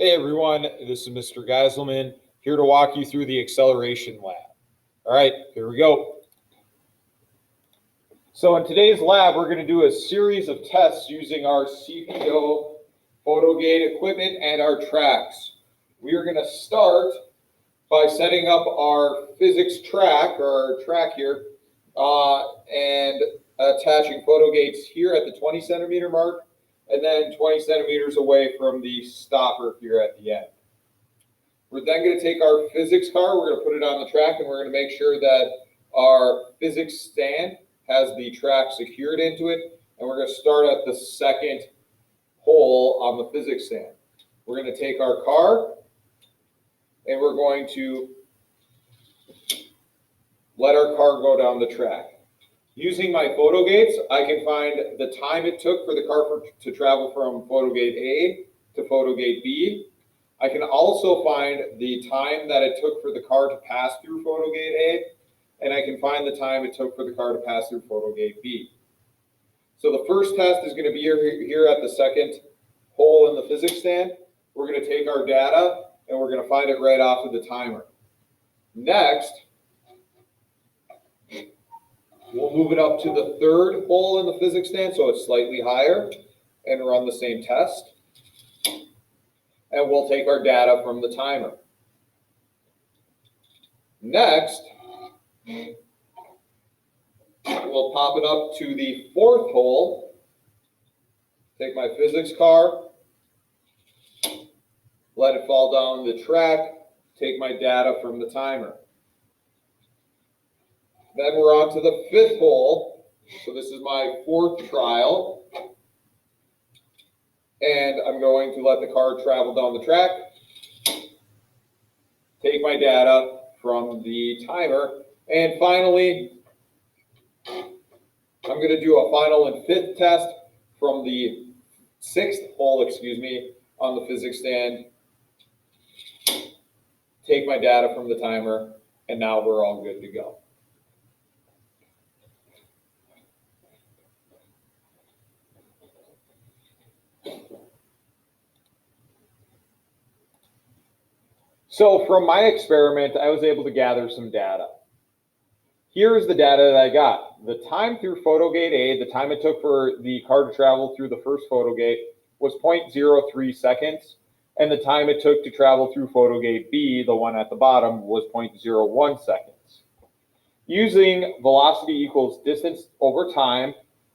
Hey everyone, this is Mr. Geiselman here to walk you through the acceleration lab. All right, here we go. So in today's lab, we're going to do a series of tests using our CPO PhotoGate equipment and our tracks. We are going to start by setting up our physics track, or our track here, and attaching PhotoGates here at the 20 centimeter mark, and then 20 centimeters away from the stopper here at the end. We're then going to take our physics car, we're going to put it on the track, and we're going to make sure that our physics stand has the track secured into it, and we're going to start at the second hole on the physics stand. We're going to take our car, and we're going to let our car go down the track. Using my PhotoGates, I can find the time it took for the car to travel from PhotoGate A to PhotoGate B. I can also find the time that it took for the car to pass through PhotoGate A, and I can find the time it took for the car to pass through PhotoGate B. So the first test is going to be here at the second hole in the physics stand. We're going to take our data, and we're going to find it right off of the timer. Next, we'll move it up to the third hole in the physics stand, so it's slightly higher, and run the same test. And we'll take our data from the timer. Next, we'll pop it up to the fourth hole, take my physics car, let it fall down the track, take my data from the timer. Then we're on to the fifth hole. So this is my fourth trial. And I'm going to let the car travel down the track, take my data from the timer, and finally, I'm going to do a final and fifth test from the sixth hole, on the physics stand, take my data from the timer, and now we're all good to go. So from my experiment, I was able to gather some data. Here is the data that I got. The time through PhotoGate A, the time it took for the car to travel through the first PhotoGate, was 0.03 seconds, and the time it took to travel through PhotoGate B, the one at the bottom, was 0.01 seconds. Using velocity equals distance over time,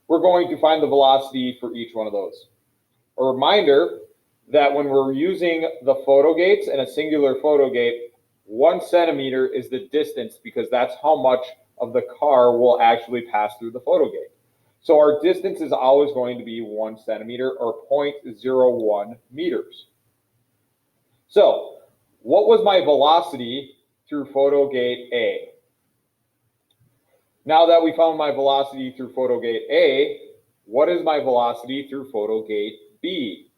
we're going to find the velocity for each one of those. A reminder that when we're using the PhotoGates and a singular PhotoGate, 1 centimeter is the distance because that's how much of the car will actually pass through the PhotoGate. So our distance is always going to be 1 centimeter or 0.01 meters. So what was my velocity through PhotoGate A? Now that we found my velocity through PhotoGate A, what is my velocity through PhotoGate B?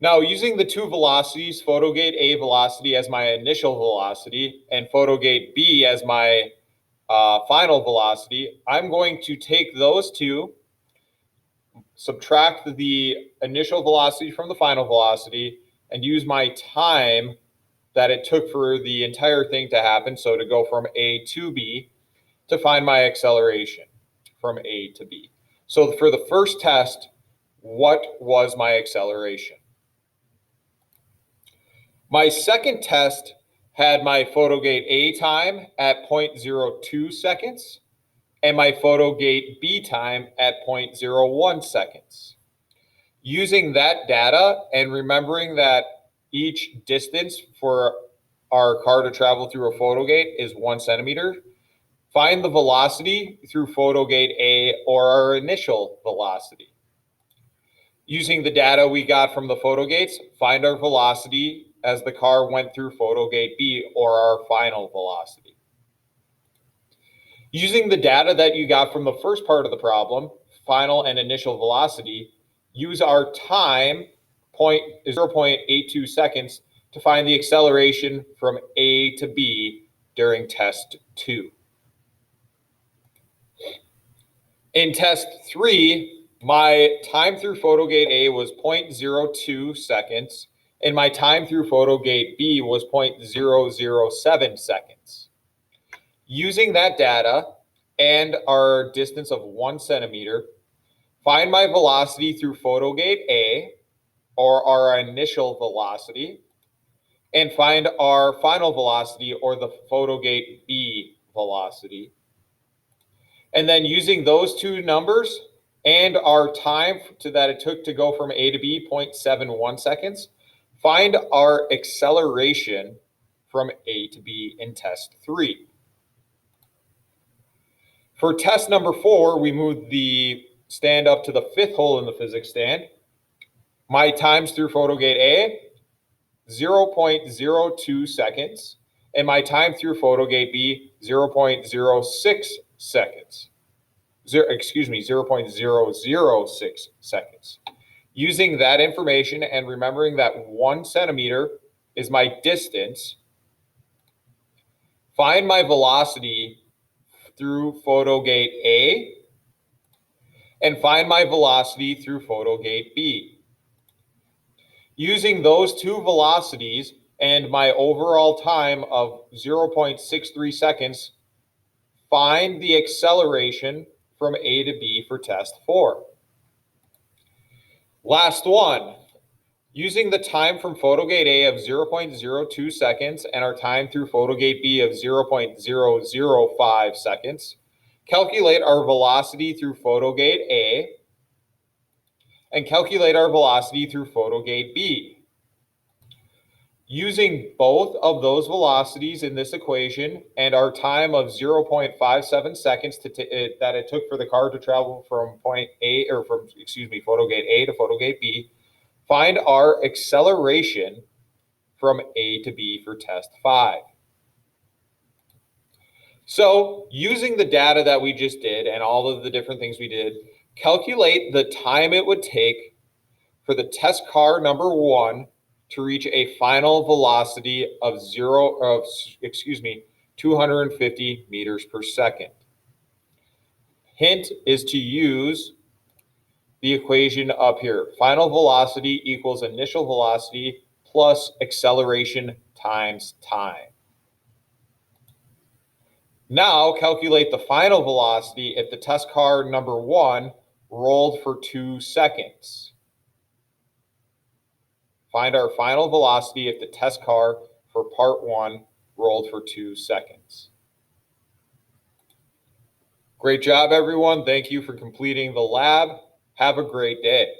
Now, using the two velocities, PhotoGate A velocity as my initial velocity and PhotoGate B as my final velocity, I'm going to take those two, subtract the initial velocity from the final velocity, and use my time that it took for the entire thing to happen, so to go from A to B, to find my acceleration from A to B. So for the first test, what was my acceleration? My second test had my PhotoGate A time at 0.02 seconds and my PhotoGate B time at 0.01 seconds. Using that data and remembering that each distance for our car to travel through a PhotoGate is 1 centimeter, find the velocity through PhotoGate A or our initial velocity. Using the data we got from the PhotoGates, find our velocity as the car went through PhotoGate B or our final velocity. Using the data that you got from the first part of the problem, final and initial velocity, use our time, 0.82 seconds, to find the acceleration from A to B during test 2. In test 3, My time through photogate A was 0.02 seconds, and my time through photogate B was 0.007 seconds. Using that data and our distance of 1 centimeter, find my velocity through photogate A, or our initial velocity, and find our final velocity, or the photogate B velocity. And then using those two numbers and our time that it took to go from A to B, 0.71 seconds, find our acceleration from A to B in test 3. For test number 4, we moved the stand up to the 5th hole in the physics stand. My times through photogate A, 0.02 seconds, and my time through photogate B, 0.06 seconds. 0.006 seconds. Using that information and remembering that 1 centimeter is my distance, find my velocity through photogate A and find my velocity through photogate B. Using those two velocities and my overall time of 0.63 seconds, find the acceleration from A to B for test 4. Last one. Using the time from photogate A of 0.02 seconds and our time through photogate B of 0.005 seconds, calculate our velocity through photogate A and calculate our velocity through photogate B. Using both of those velocities in this equation and our time of 0.57 seconds that it took for the car to travel from photogate A to photogate B, find our acceleration from A to B for test 5. So using the data that we just did and all of the different things we did, calculate the time it would take for the test car number 1 to reach a final velocity of 250 meters per second. Hint is to use the equation up here. Final velocity equals initial velocity plus acceleration times time. Now calculate the final velocity if the test car number 1 rolled for 2 seconds. Find our final velocity if the test car for part 1 rolled for 2 seconds. Great job, everyone. Thank you for completing the lab. Have a great day.